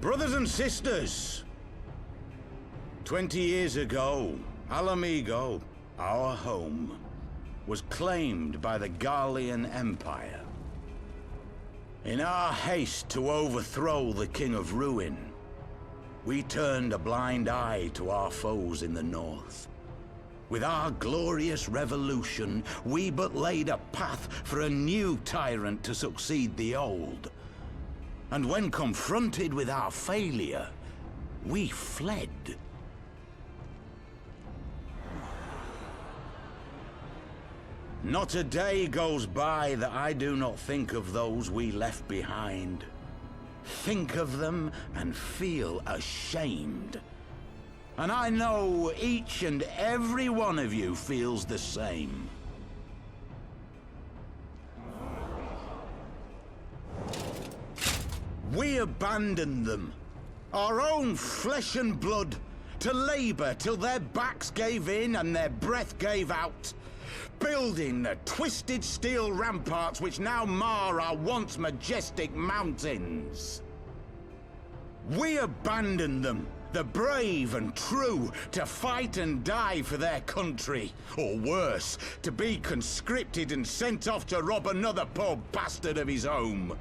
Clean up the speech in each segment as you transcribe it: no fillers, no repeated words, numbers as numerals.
Brothers and sisters, 20 years ago, Alamigo, our home, was claimed by the Garlean Empire. In our haste to overthrow the King of Ruin, we turned a blind eye to our foes in the north. With our glorious revolution, we but laid a path for a new tyrant to succeed the old. And when confronted with our failure, we fled. Not a day goes by that I do not think of those we left behind. Think of them and feel ashamed. And I know each and every one of you feels the same. We abandoned them, our own flesh and blood, to labor till their backs gave in and their breath gave out. Building the twisted steel ramparts which now mar our once majestic mountains. We abandoned them, the brave and true, to fight and die for their country, or worse, to be conscripted and sent off to rob another poor bastard of his home.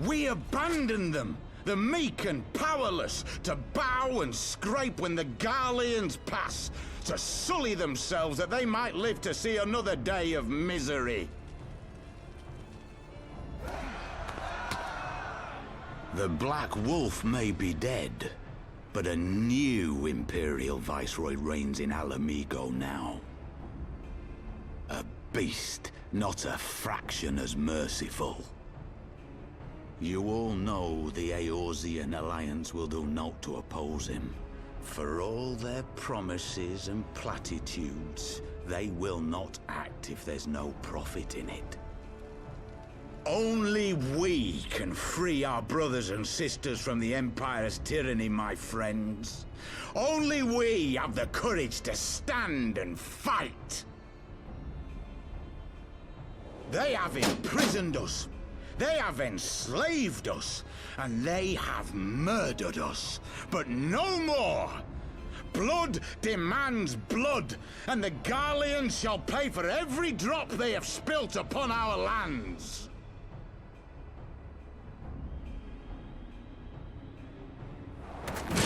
We abandoned them, the meek and powerless, to bow and scrape when the Garleans pass, to sully themselves that they might live to see another day of misery. The Black Wolf may be dead, but a new Imperial Viceroy reigns in Alamigo now. A beast, not a fraction as merciful. You all know the Eorzean Alliance will do naught to oppose him. For all their promises and platitudes, they will not act if there's no profit in it. Only we can free our brothers and sisters from the Empire's tyranny, my friends. Only we have the courage to stand and fight. They have imprisoned us. They have enslaved us, and they have murdered us, but no more! Blood demands blood, and the Garleans shall pay for every drop they have spilt upon our lands!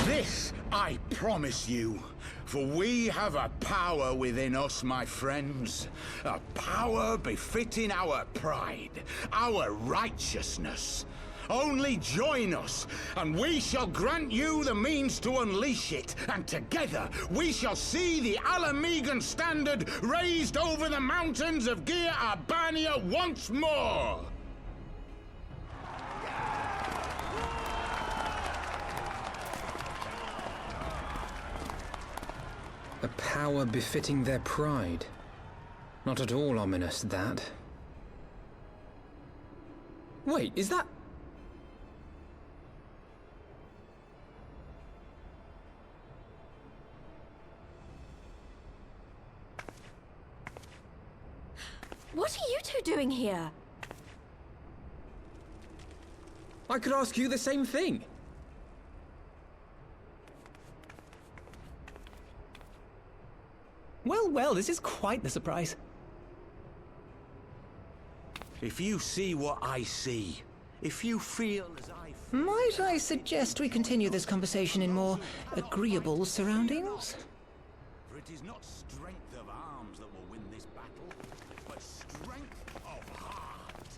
This I promise you, for we have a power within us, my friends. A power befitting our pride, our righteousness. Only join us, and we shall grant you the means to unleash it, and together we shall see the Alamigan standard raised over the mountains of Gia Arbania once more! A power befitting their pride. Not at all ominous, that. Wait, is that... What are you two doing here? I could ask you the same thing. Well, well, this is quite the surprise. If you see what I see, if you feel as I feel... Might I suggest we continue this conversation in more agreeable surroundings? For it is not strength of arms that will win this battle, but strength of heart.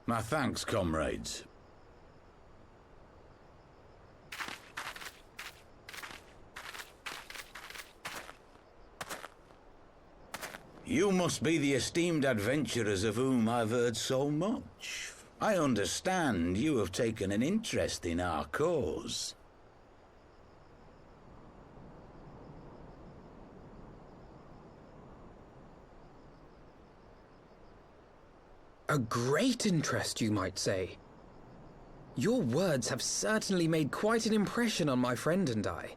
My thanks, comrades. You must be the esteemed adventurers of whom I've heard so much. I understand you have taken an interest in our cause. A great interest, you might say. Your words have certainly made quite an impression on my friend and I.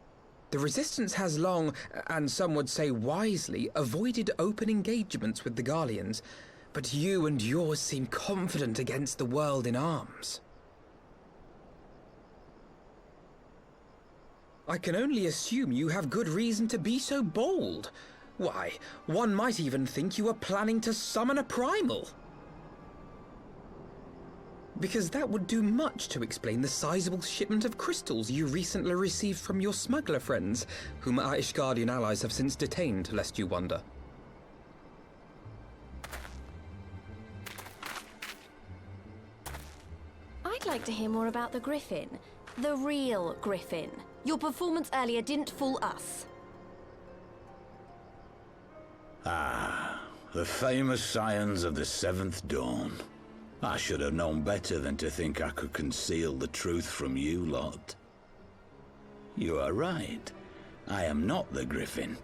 The Resistance has long, and some would say wisely, avoided open engagements with the Garleans, but you and yours seem confident against the world in arms. I can only assume you have good reason to be so bold. Why, one might even think you are planning to summon a primal. Because that would do much to explain the sizable shipment of crystals you recently received from your smuggler friends, whom our Ishgardian allies have since detained, lest you wonder. I'd like to hear more about the Griffin. The real Griffin. Your performance earlier didn't fool us. Ah, the famous scions of the Seventh Dawn. I should have known better than to think I could conceal the truth from you lot. You are right. I am not the Griffin,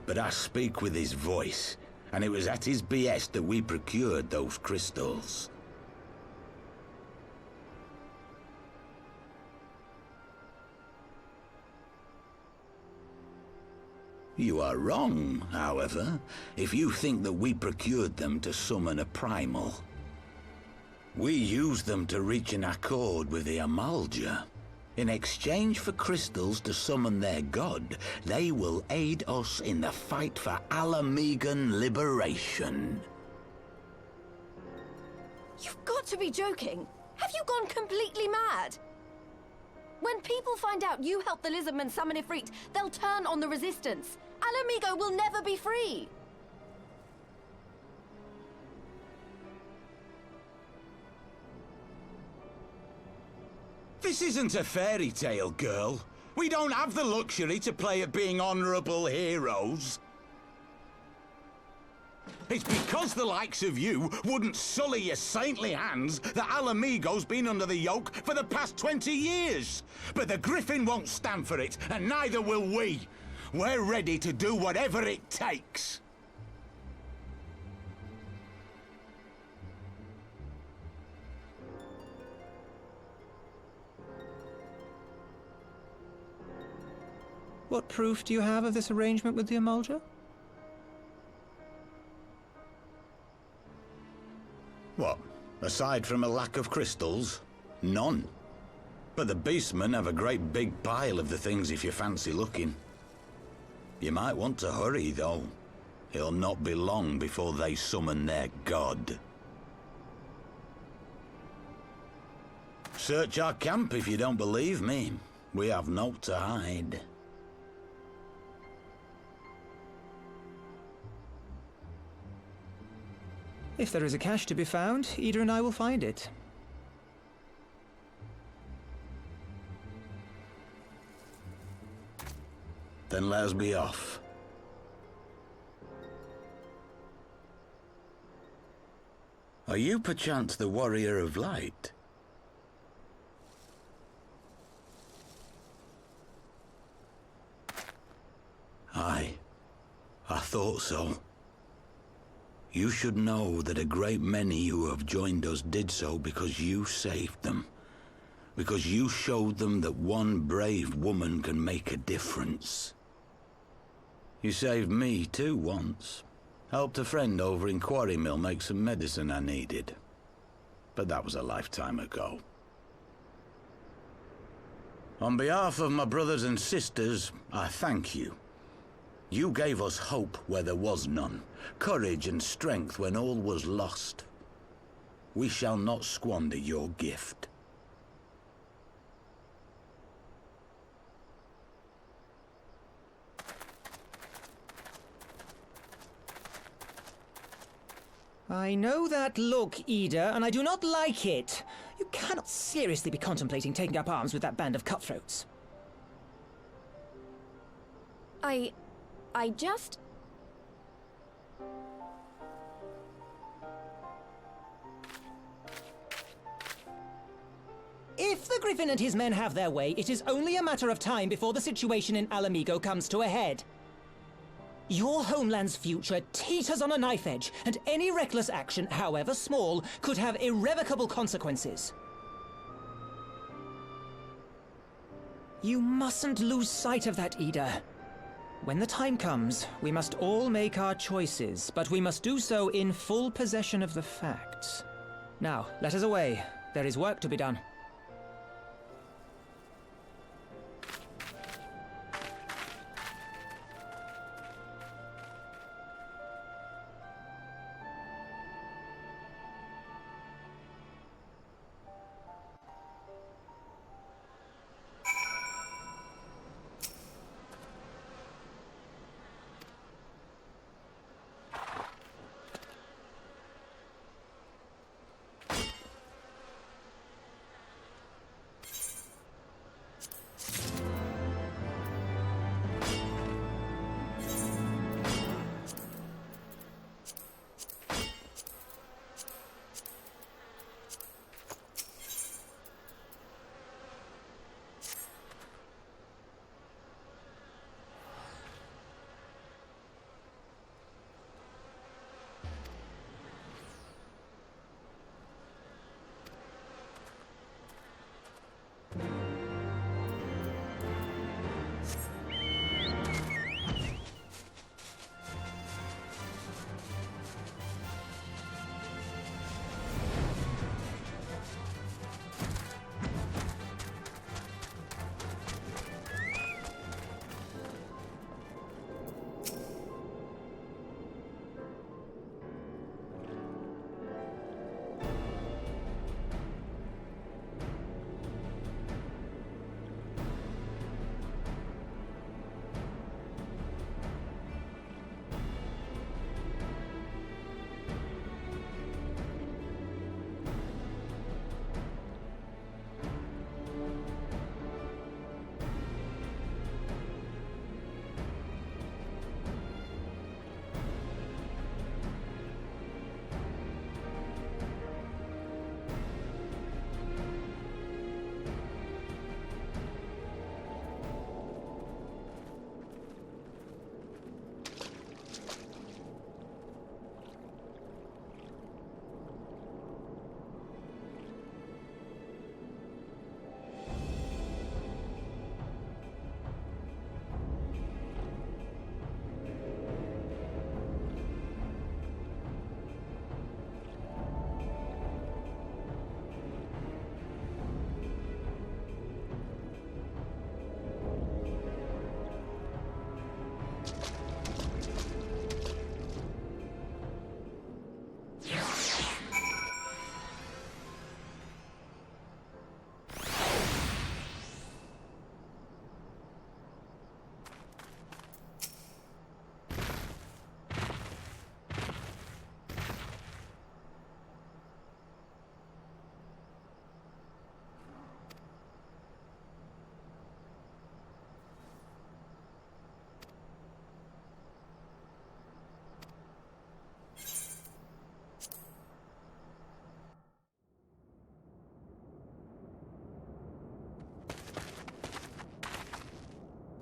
but I speak with his voice, and it was at his behest that we procured those crystals. You are wrong, however, if you think that we procured them to summon a primal. We used them to reach an accord with the Amalja. In exchange for crystals to summon their god, they will aid us in the fight for Alamegan liberation. You've got to be joking. Have you gone completely mad? When people find out you helped the Lizardmen summon Ifrit, they'll turn on the Resistance. Alamigo will never be free. This isn't a fairy tale, girl. We don't have the luxury to play at being honorable heroes. It's because the likes of you wouldn't sully your saintly hands that Alamigo's been under the yoke for the past 20 years. But the Griffin won't stand for it, and neither will we. We're ready to do whatever it takes. What proof do you have of this arrangement with the Amalja? What? Aside from a lack of crystals? None. But the beastmen have a great big pile of the things if you fancy looking. You might want to hurry, though. It'll not be long before they summon their god. Search our camp if you don't believe me. We have naught to hide. If there is a cache to be found, Ida and I will find it. Then let us be off. Are you perchance the Warrior of Light? Aye, I thought so. You should know that a great many who have joined us did so because you saved them. Because you showed them that one brave woman can make a difference. You saved me too once. Helped a friend over in Quarry Mill make some medicine I needed. But that was a lifetime ago. On behalf of my brothers and sisters, I thank you. You gave us hope where there was none, courage and strength when all was lost. We shall not squander your gift. I know that look, Ida, and I do not like it. You cannot seriously be contemplating taking up arms with that band of cutthroats. I just... If the Griffin and his men have their way, it is only a matter of time before the situation in Alamigo comes to a head. Your homeland's future teeters on a knife edge, and any reckless action, however small, could have irrevocable consequences. You mustn't lose sight of that, Ida. When the time comes, we must all make our choices, but we must do so in full possession of the facts. Now, let us away. There is work to be done.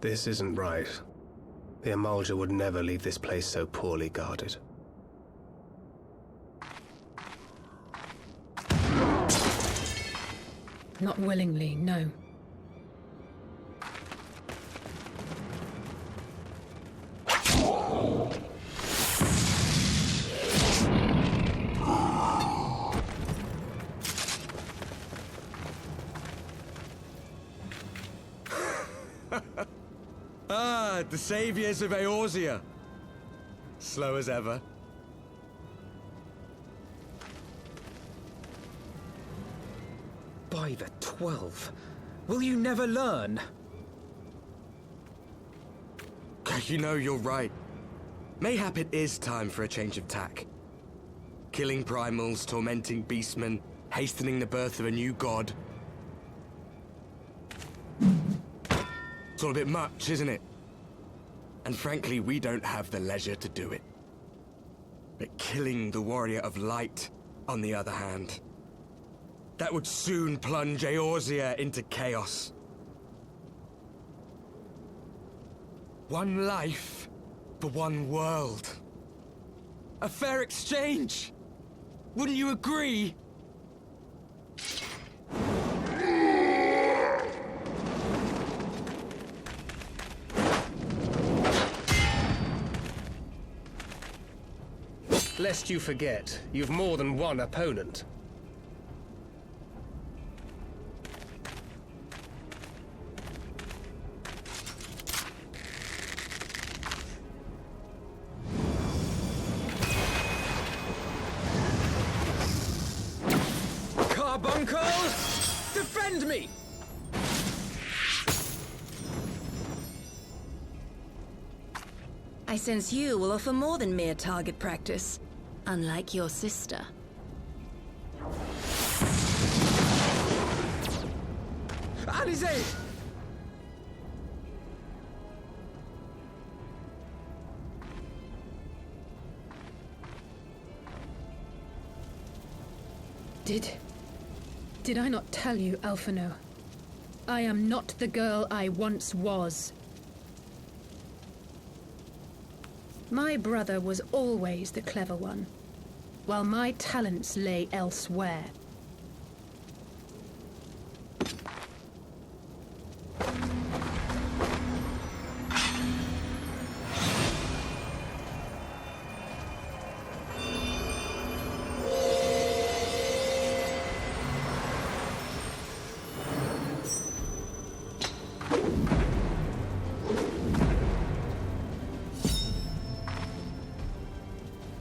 This isn't right. The Amalja would never leave this place so poorly guarded. Not willingly, no. The saviors of Eorzea. Slow as ever. By the 12, will you never learn? You know, you're right. Mayhap it is time for a change of tack. killing primals, tormenting beastmen, hastening the birth of a new god. It's all a bit much, isn't it? And frankly, we don't have the leisure to do it. But killing the Warrior of Light, on the other hand, that would soon plunge Eorzea into chaos. One life for one world. A fair exchange! Wouldn't you agree? Lest you forget, you've more than one opponent. Carbuncle! Defend me! I sense you will offer more than mere target practice, unlike your sister. Alizé! Did I not tell you, Alphino? I am not the girl I once was. My brother was always the clever one, while my talents lay elsewhere.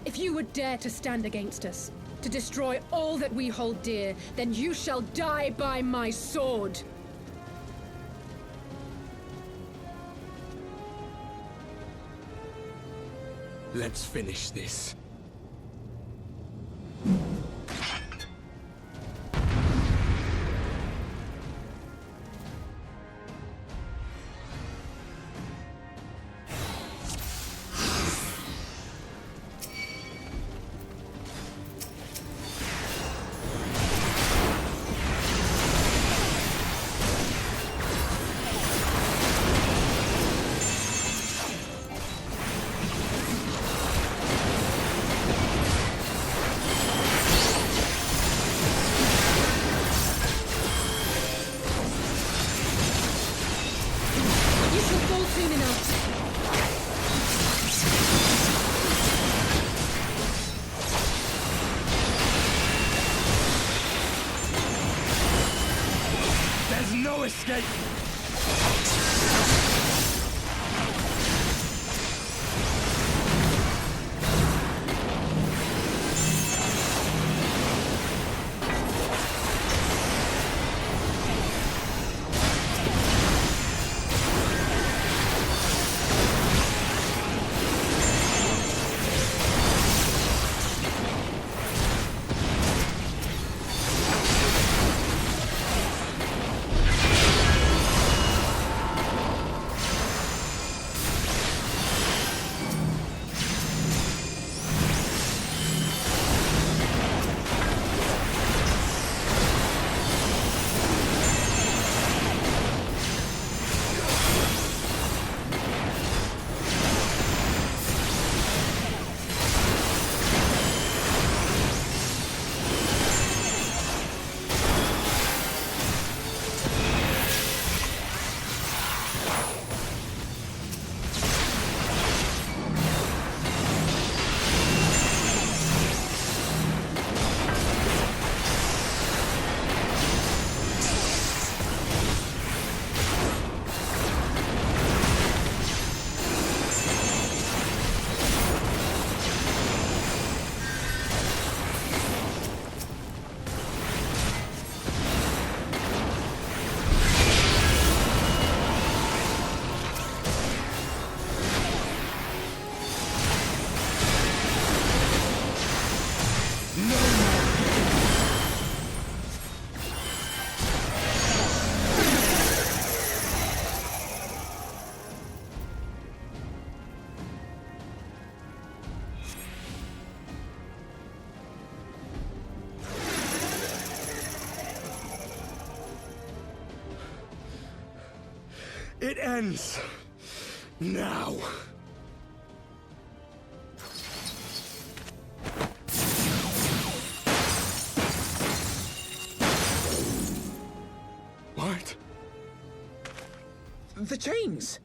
If you would dare to stand against us, to destroy all that we hold dear, then you shall die by my sword! Let's finish this. No escape! It ends now. What? The chains!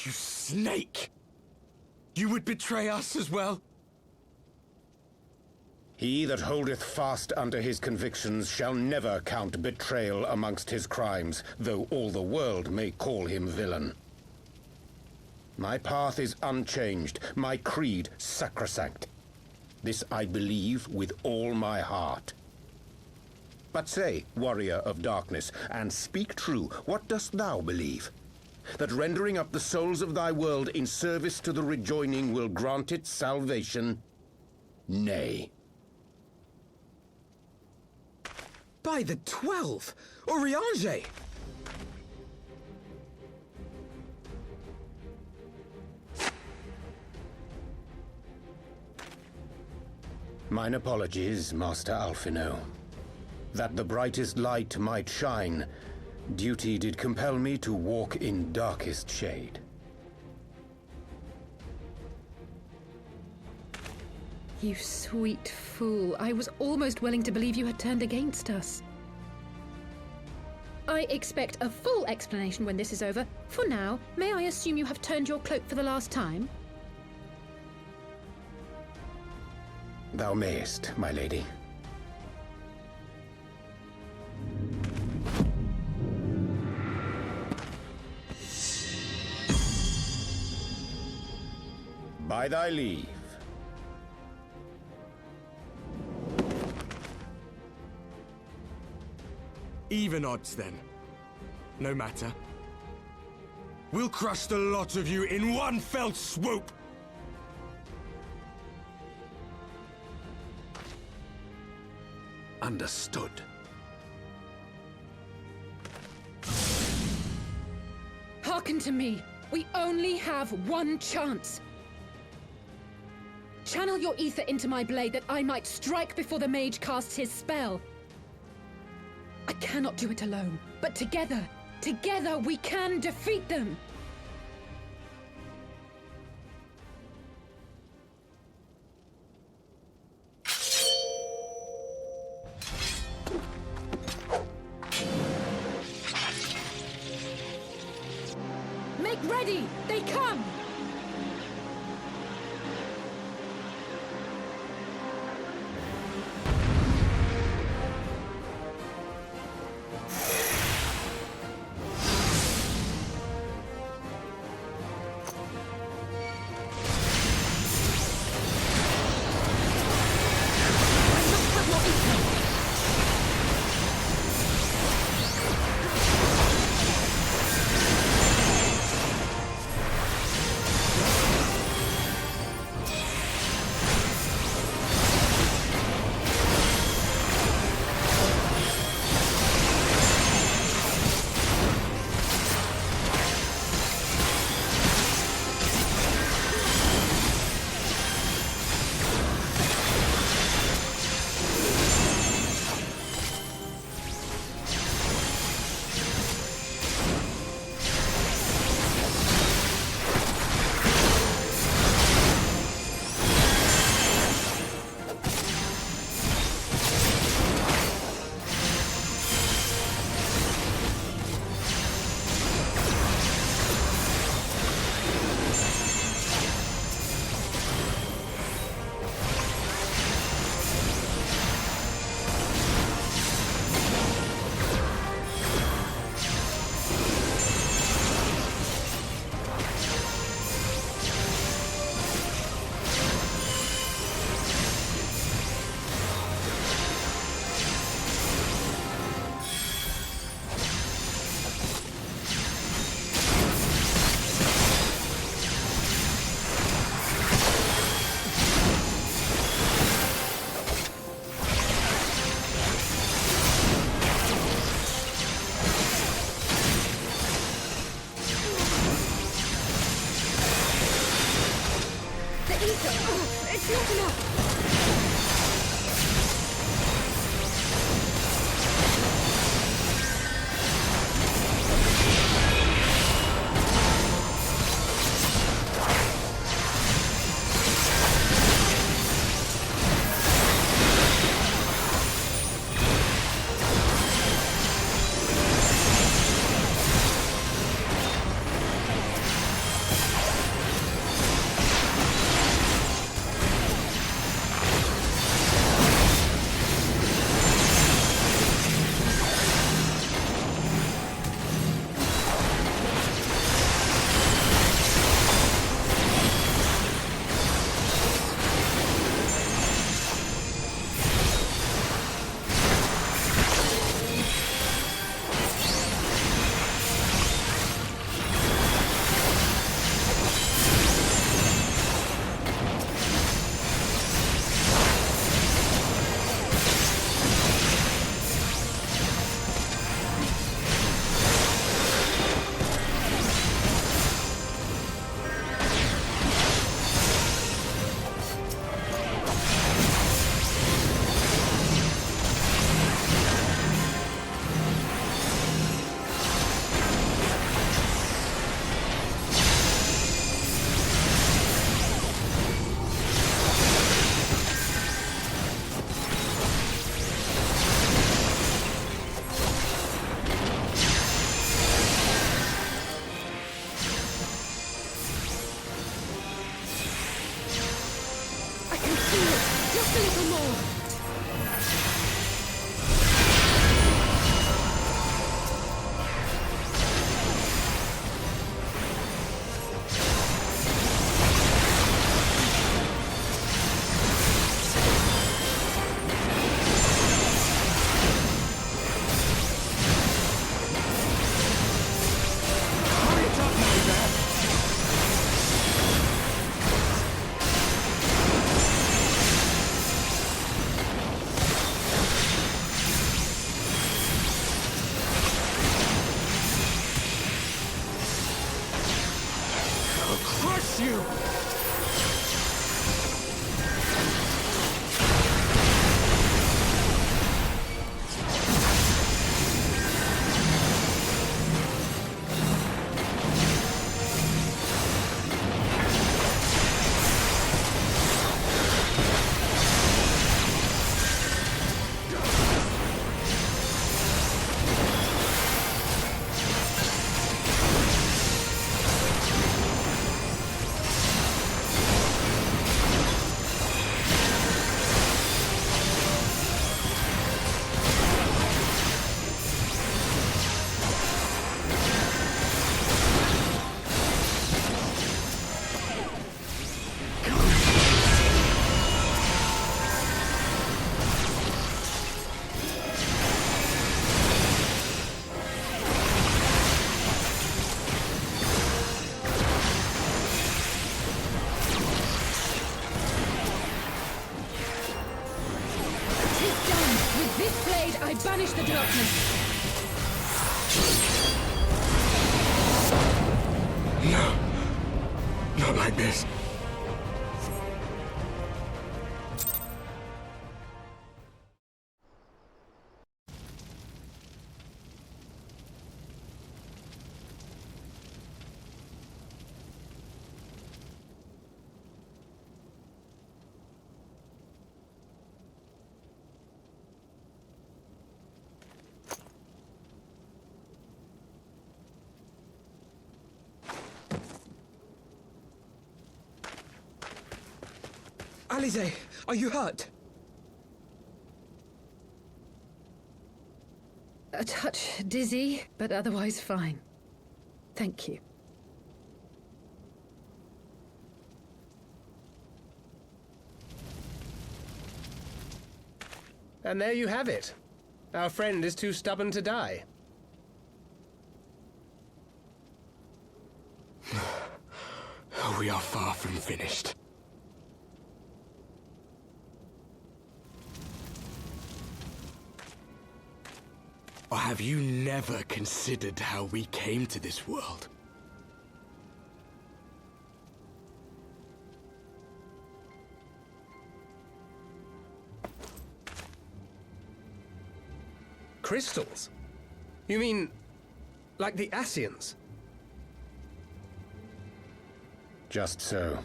You snake! You would betray us as well? He that holdeth fast unto his convictions shall never count betrayal amongst his crimes, though all the world may call him villain. My path is unchanged, my creed sacrosanct. This I believe with all my heart. But say, warrior of darkness, and speak true, what dost thou believe? That rendering up the souls of thy world in service to the rejoining will grant it salvation? Nay. By the 12! Oriange! Mine apologies, Master Alphino. That the brightest light might shine, duty did compel me to walk in darkest shade. You sweet fool. I was almost willing to believe you had turned against us. I expect a full explanation when this is over. For now, may I assume you have turned your cloak for the last time? Thou mayest, my lady. By thy leave. Even odds, then. No matter. We'll crush the lot of you in one fell swoop! Understood. Hearken to me. We only have one chance. Channel your ether into my blade that I might strike before the mage casts his spell. I cannot do it alone, but together we can defeat them! Make ready! They come! I banish the darkness. No. Not like this. Alize, are you hurt? A touch dizzy, but otherwise fine. Thank you. And there you have it. Our friend is too stubborn to die. We are far from finished. Or have you never considered how we came to this world? Crystals? You mean, like the Ascians? Just so.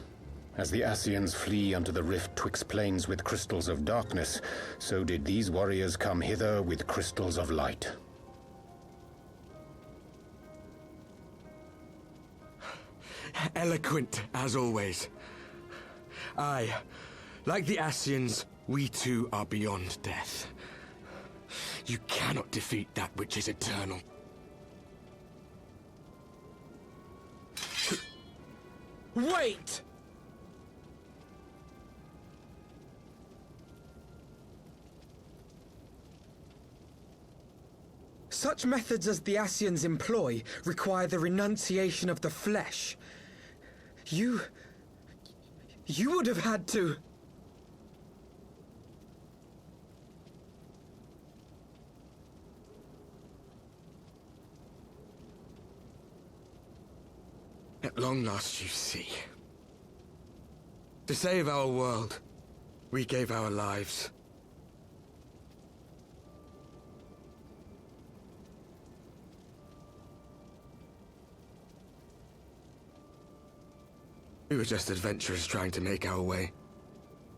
As the Ascians flee unto the rift twixt planes with crystals of darkness, so did these warriors come hither with crystals of light. Eloquent, as always. Aye, like the Ascians, we too are beyond death. You cannot defeat that which is eternal. Wait! Such methods as the Ascians employ require the renunciation of the flesh. You would have had to... At long last you see. To save our world, we gave our lives. We were just adventurers trying to make our way.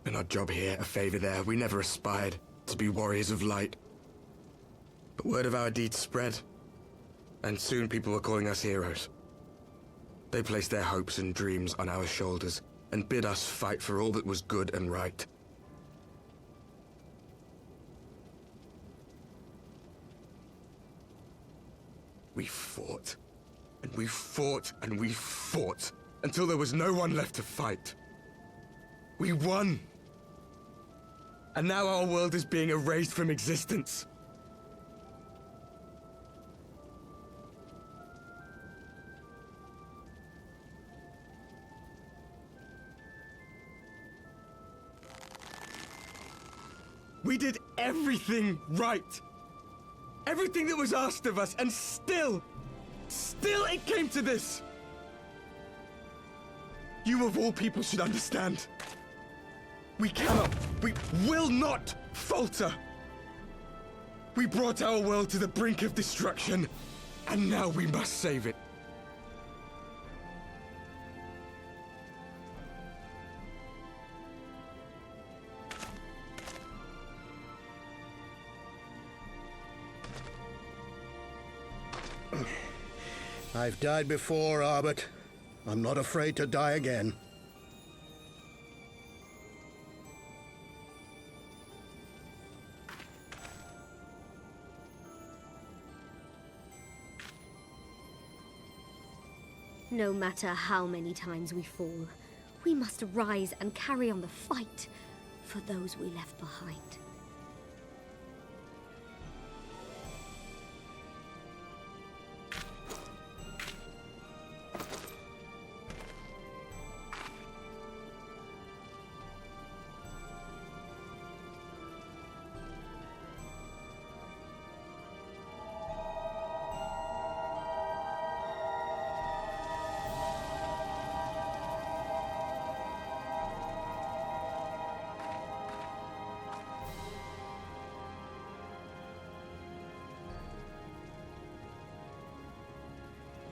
An odd job here, a favor there. We never aspired to be warriors of light. But word of our deeds spread, and soon people were calling us heroes. They placed their hopes and dreams on our shoulders, and bid us fight for all that was good and right. We fought. And we fought and we fought until there was no one left to fight. We won. And now our world is being erased from existence. We did everything right. Everything that was asked of us, and still it came to this. You of all people should understand. We will not falter. We brought our world to the brink of destruction, and now we must save it. I've died before, Arbet. I'm not afraid to die again. No matter how many times we fall, we must rise and carry on the fight for those we left behind.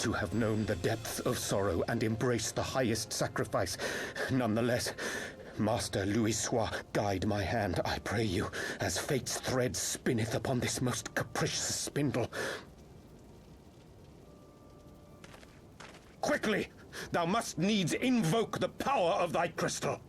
To have known the depth of sorrow and embraced the highest sacrifice. Nonetheless, Master Louisoix, guide my hand, I pray you, as fate's thread spinneth upon this most capricious spindle. Quickly! Thou must needs invoke the power of thy crystal.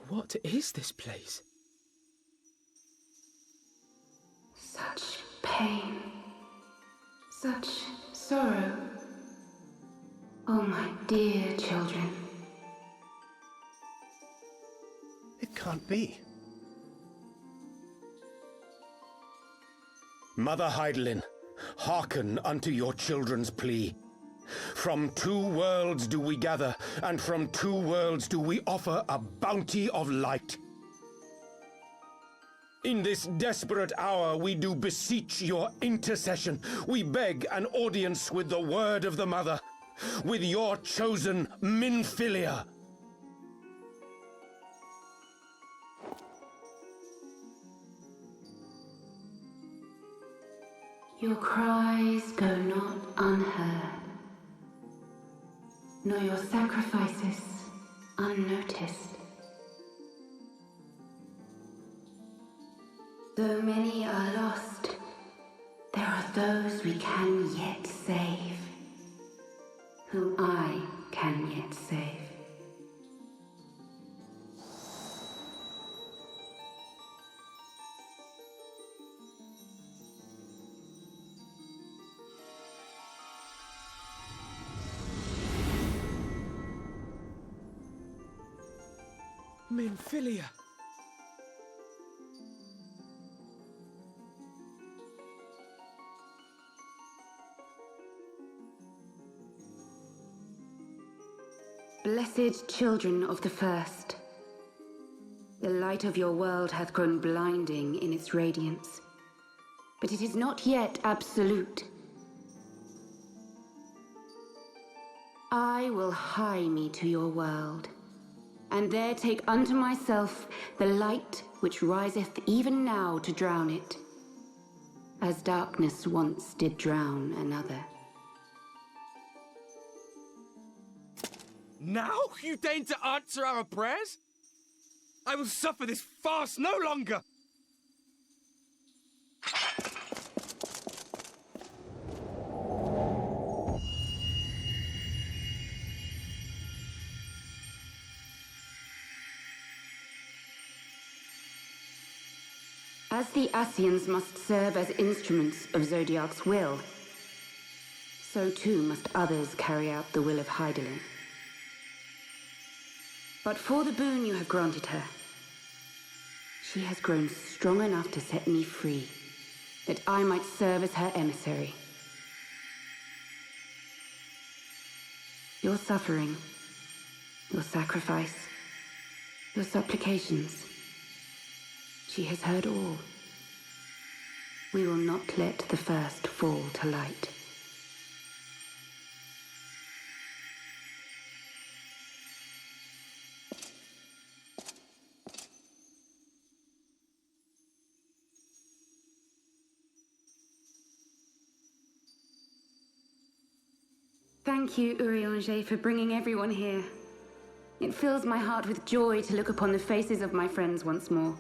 What is this place? Such pain. Such sorrow. Oh, my dear children. It can't be. Mother Heidelin, hearken unto your children's plea. From two worlds do we gather, and from two worlds do we offer a bounty of light. In this desperate hour we do beseech your intercession. We beg an audience with the word of the Mother, with your chosen Minfillia. Your cries go not unheard, nor your sacrifices unnoticed. Though many are lost, there are those we can yet save, whom I can yet save. Minfillia. Blessed children of the First, The light of your world hath grown blinding in its radiance, but it is not yet absolute. I will hie me to your world, and there take unto myself the light which riseth even now to drown it, as darkness once did drown another. Now you deign to answer our prayers? I will suffer this farce no longer! As the Ascians must serve as instruments of Zodiark's will, so too must others carry out the will of Hydaelyn. But for the boon you have granted her, she has grown strong enough to set me free, that I might serve as her emissary. Your suffering, your sacrifice, your supplications, she has heard all. We will not let the first fall to light. Thank you, Urianger, for bringing everyone here. It fills my heart with joy to look upon the faces of my friends once more.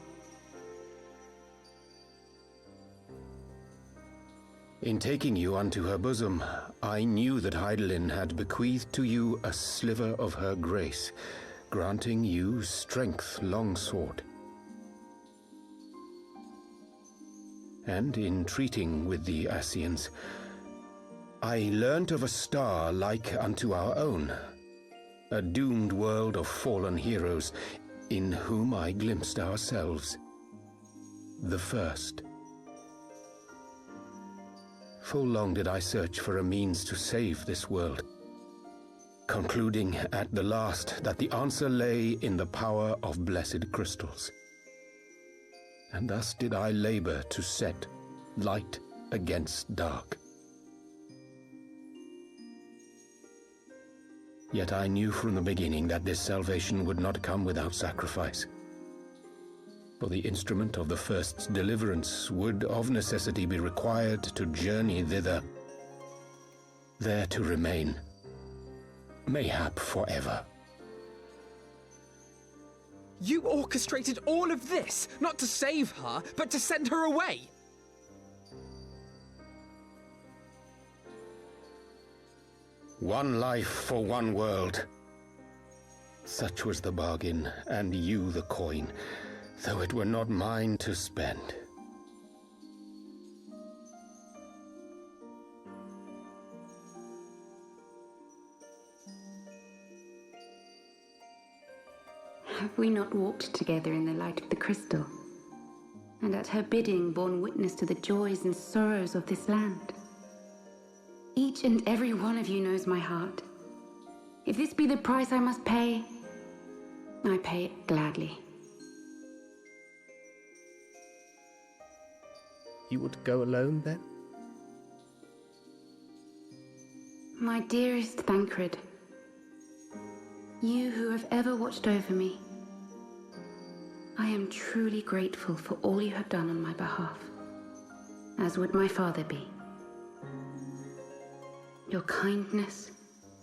In taking you unto her bosom, I knew that Hydaelyn had bequeathed to you a sliver of her grace, granting you strength longsword. And in treating with the Ascians, I learnt of a star like unto our own, a doomed world of fallen heroes, in whom I glimpsed ourselves, the first. Full long did I search for a means to save this world, concluding at the last that the answer lay in the power of blessed crystals. And thus did I labor to set light against dark. Yet I knew from the beginning that this salvation would not come without sacrifice. For the instrument of the first's deliverance would of necessity be required to journey thither, there to remain, mayhap forever. You orchestrated all of this, not to save her, but to send her away! One life for one world. Such was the bargain, and you the coin, though it were not mine to spend. Have we not walked together in the light of the crystal, and at her bidding borne witness to the joys and sorrows of this land? Each and every one of you knows my heart. If this be the price I must pay, I pay it gladly. You would go alone, then? My dearest Thancred, you who have ever watched over me, I am truly grateful for all you have done on my behalf, as would my father be. Your kindness,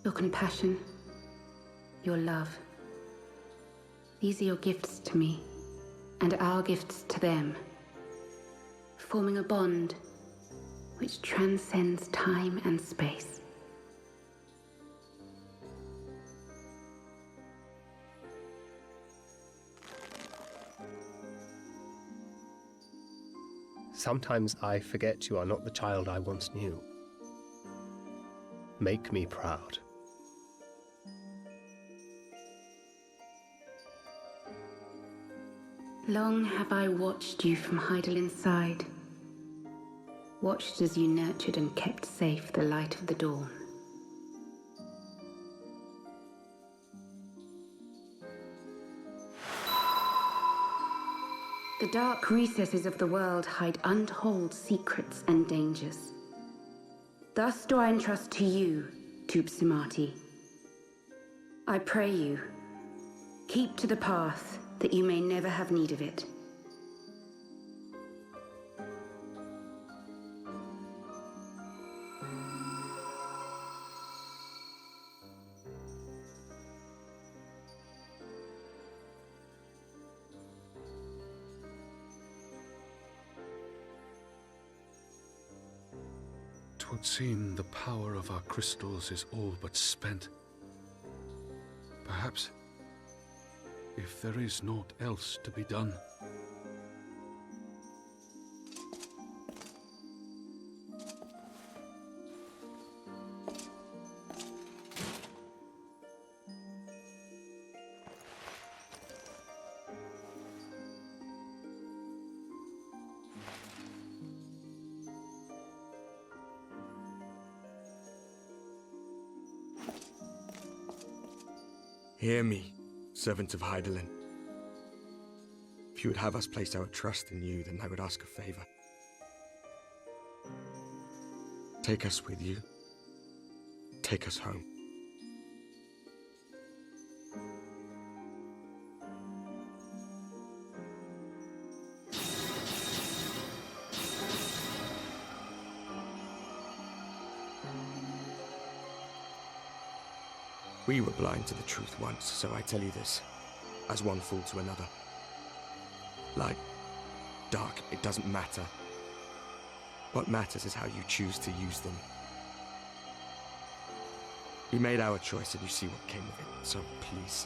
your compassion, your love. These are your gifts to me, and our gifts to them, forming a bond which transcends time and space. Sometimes I forget you are not the child I once knew. Make me proud. Long have I watched you from Hydaelyn's side, watched as you nurtured and kept safe the light of the dawn. The dark recesses of the world hide untold secrets and dangers. Thus do I entrust to you, Tupsimati. I pray you, keep to the path that you may never have need of it. Twould seem the power of our crystals is all but spent. Perhaps, if there is naught else to be done. Hear me, servants of Hydaelyn. If you would have us place our trust in you, then I would ask a favor. Take us with you. Take us home. We were blind to the truth once, so I tell you this, as one fool to another. Light, dark, it doesn't matter. What matters is how you choose to use them. We made our choice and you see what came of it, so please,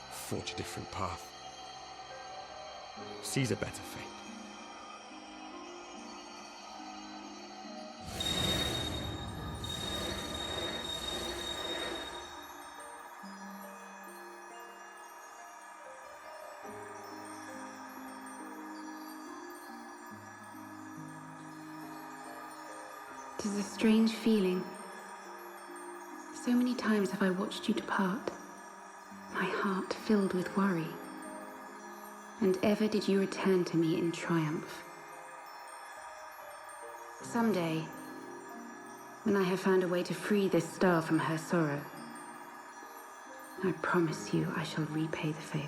forge a different path. Seize a better fate. It is a strange feeling. So many times have I watched you depart, my heart filled with worry. And ever did you return to me in triumph. Someday, when I have found a way to free this star from her sorrow, I promise you I shall repay the favor.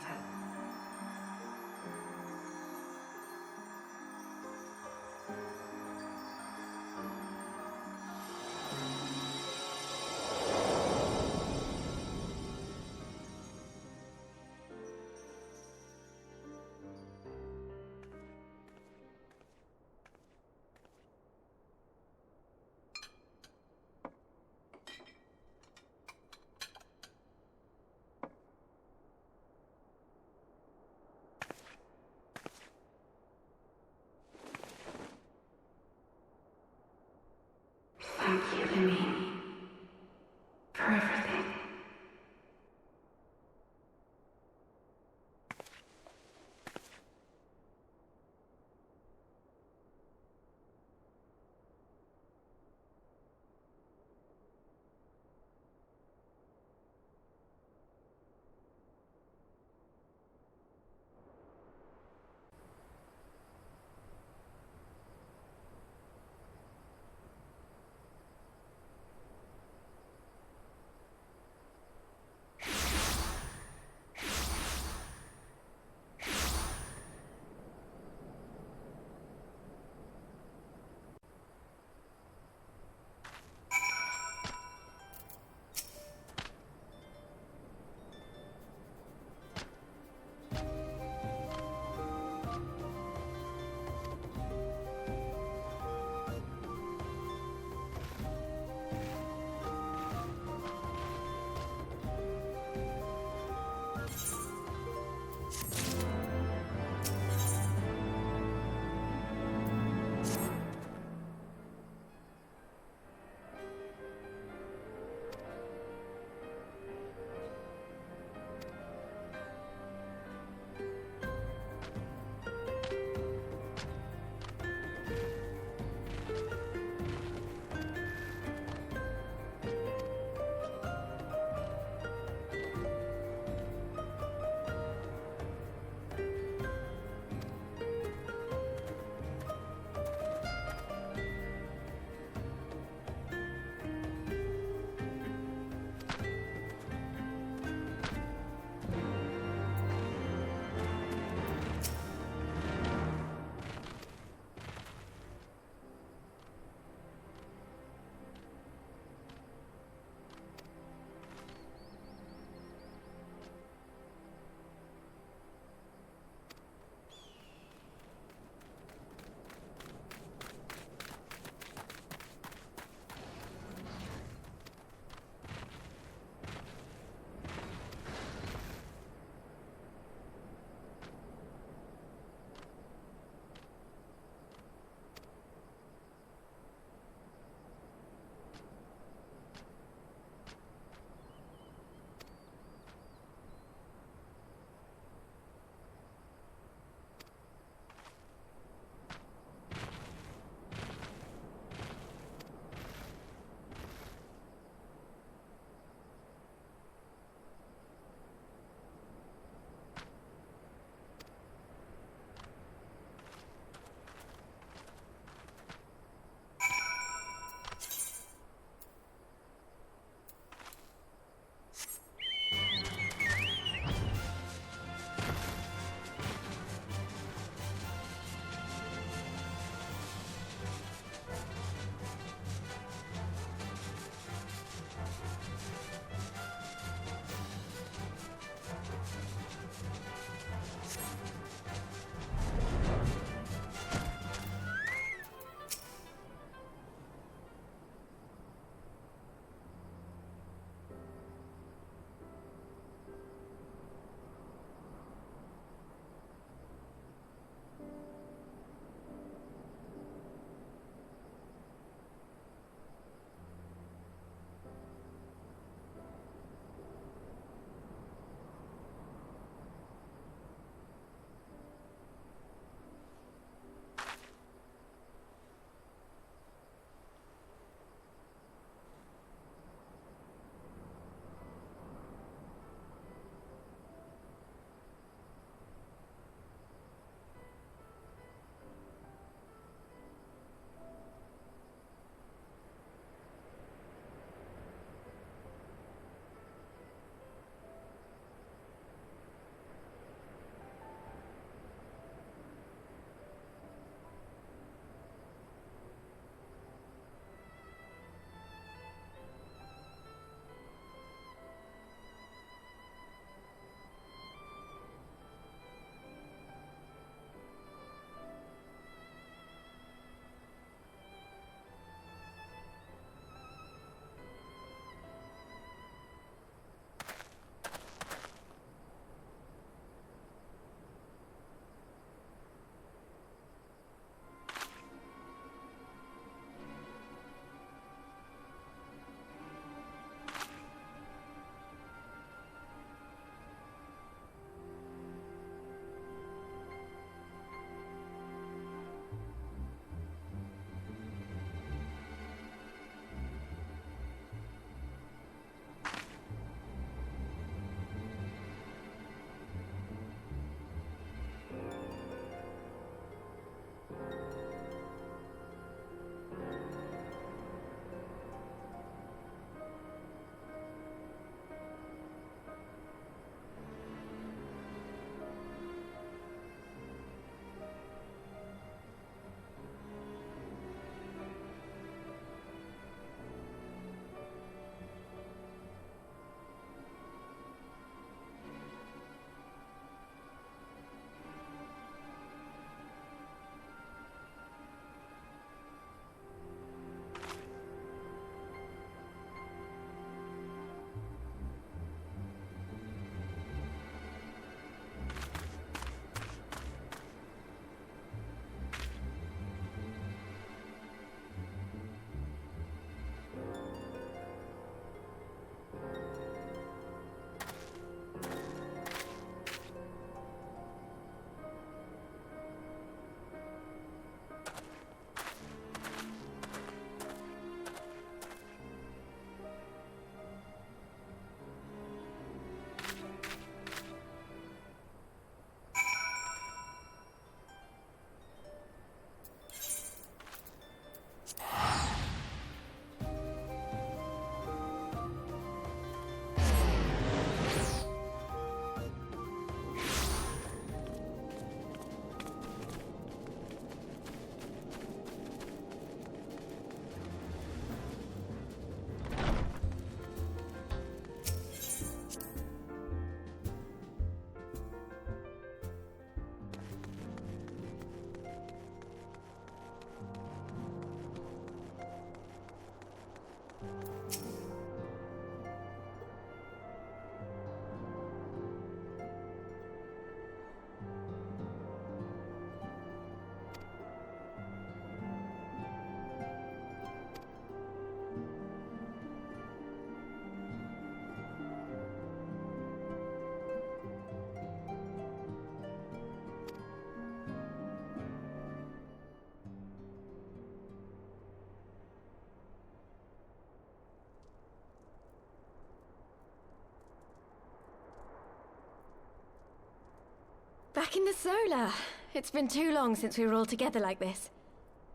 Back in the Solar. It's been too long since we were all together like this.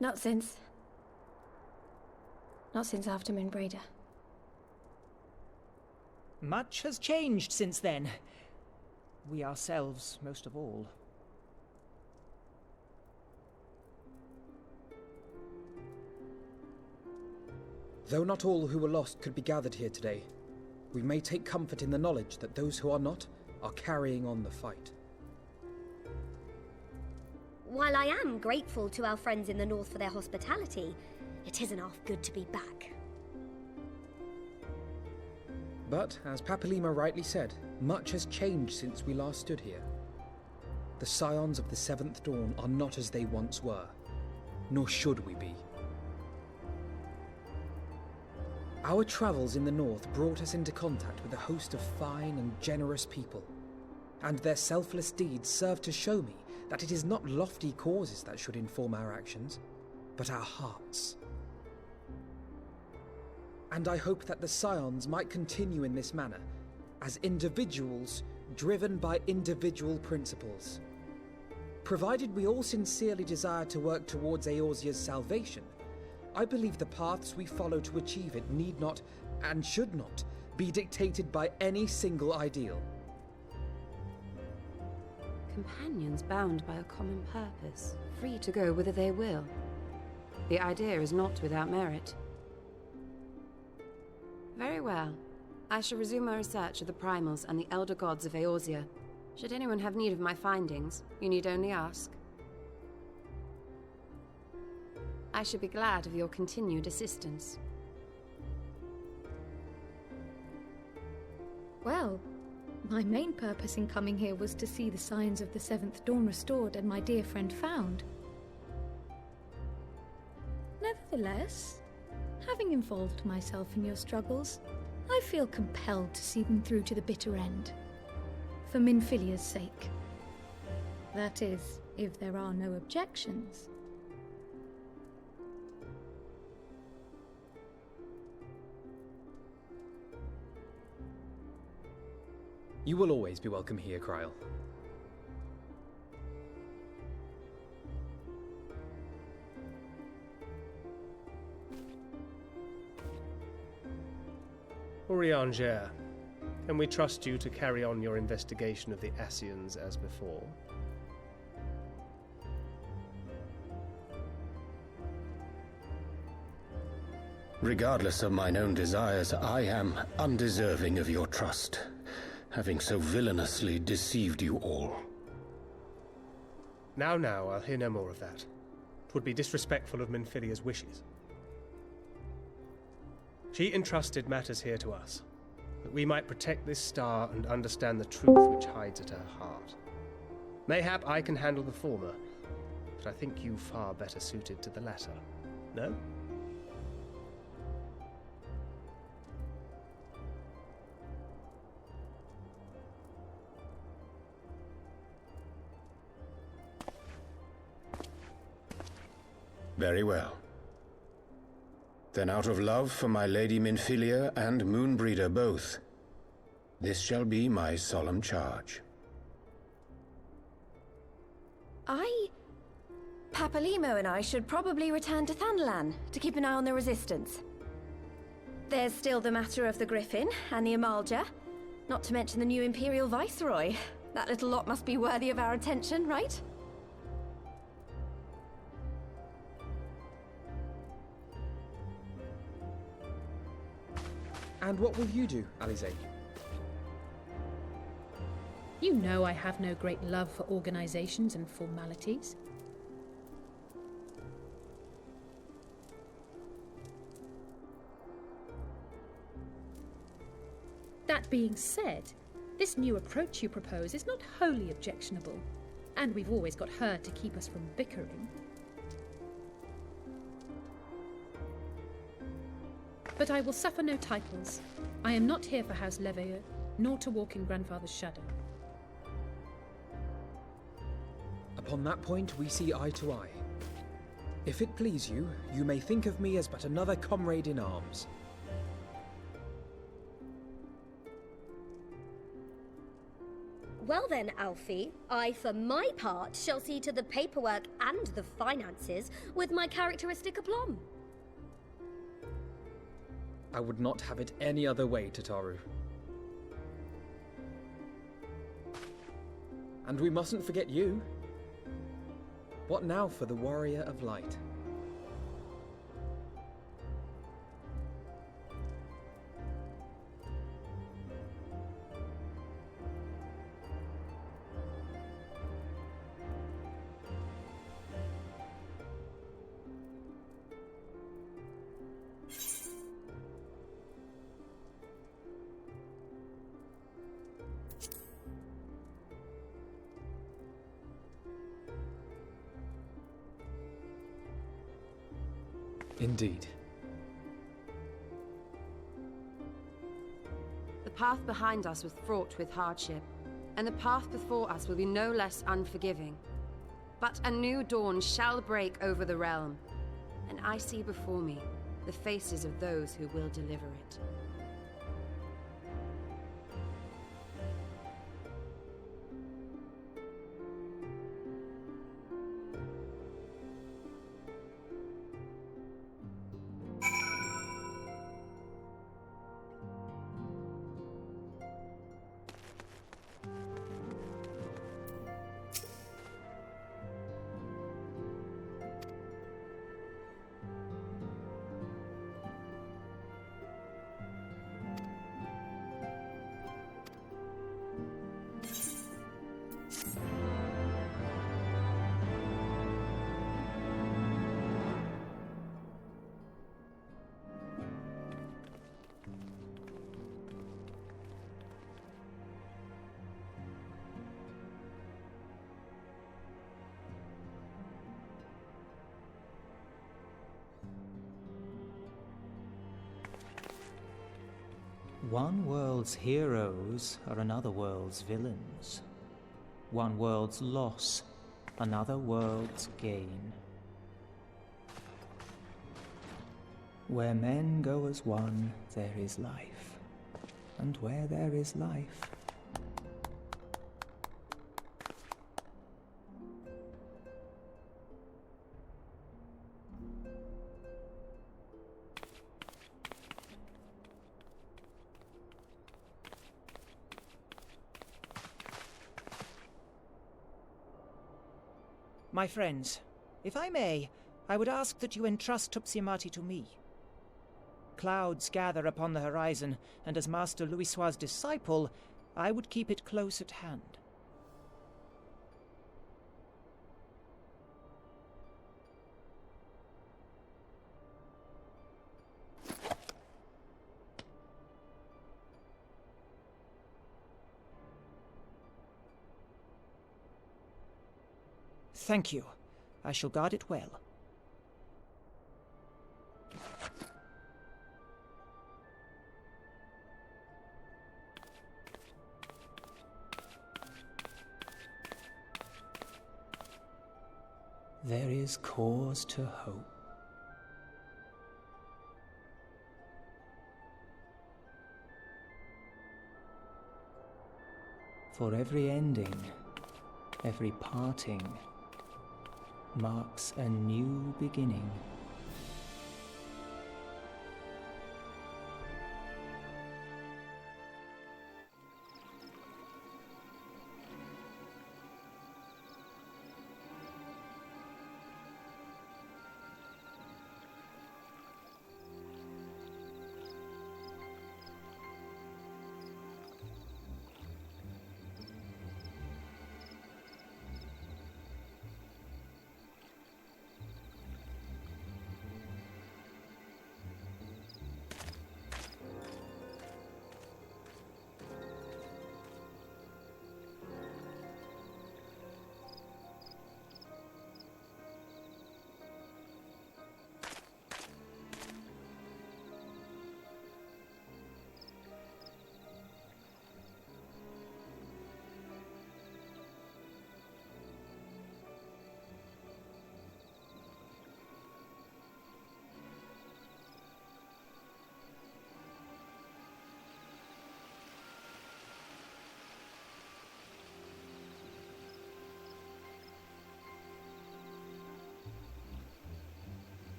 Not since after Minfillia. Much has changed since then. We ourselves, most of all. Though not all who were lost could be gathered here today, we may take comfort in the knowledge that those who are not are carrying on the fight. While I am grateful to our friends in the north for their hospitality, it isn't half good to be back. But, as Papalima rightly said, much has changed since we last stood here. The scions of the Seventh Dawn are not as they once were, nor should we be. Our travels in the north brought us into contact with a host of fine and generous people, and their selfless deeds serve to show me that it is not lofty causes that should inform our actions, but our hearts. And I hope that the Scions might continue in this manner, as individuals driven by individual principles. Provided we all sincerely desire to work towards Eorzea's salvation, I believe the paths we follow to achieve it need not, and should not, be dictated by any single ideal. Companions bound by a common purpose, free to go whither they will. The idea is not without merit. Very well. I shall resume my research of the primals and the elder gods of Eorzea. Should anyone have need of my findings, you need only ask. I should be glad of your continued assistance. Well, my main purpose in coming here was to see the signs of the Seventh Dawn restored and my dear friend found. Nevertheless, having involved myself in your struggles, I feel compelled to see them through to the bitter end. For Minfillia's sake. That is, if there are no objections. You will always be welcome here, Kryl. Urianger, can we trust you to carry on your investigation of the Ascians as before? Regardless of mine own desires, I am undeserving of your trust, having so villainously deceived you all. Now, I'll hear no more of that. 'Twould be disrespectful of Minfillia's wishes. She entrusted matters here to us, that we might protect this star and understand the truth which hides at her heart. Mayhap I can handle the former, but I think you far better suited to the latter. No? Very well. Then out of love for my Lady Minfillia and Moonbreeder both, this shall be my solemn charge. Papalimo and I should probably return to Thanalan to keep an eye on the Resistance. There's still the matter of the Griffin and the Amalja, not to mention the new Imperial Viceroy. That little lot must be worthy of our attention, right? And what will you do, Alize? You know I have no great love for organizations and formalities. That being said, this new approach you propose is not wholly objectionable, and we've always got her to keep us from bickering. But I will suffer no titles. I am not here for House Leveilleur, nor to walk in Grandfather's shadow. Upon that point, we see eye to eye. If it please you, you may think of me as but another comrade in arms. Well then, Alfie, I, for my part, shall see to the paperwork and the finances with my characteristic aplomb. I would not have it any other way, Tataru. And we mustn't forget you. What now for the Warrior of Light? Indeed. The path behind us was fraught with hardship, and the path before us will be no less unforgiving. But a new dawn shall break over the realm, and I see before me the faces of those who will deliver it. One world's heroes are another world's villains. One world's loss, another world's gain. Where men go as one, there is life. And where there is life, my friends, if I may, I would ask that you entrust Tupsimati to me. Clouds gather upon the horizon, and as Master Louisoix's disciple, I would keep it close at hand. Thank you. I shall guard it well. There is cause to hope. For every ending, every parting, marks a new beginning.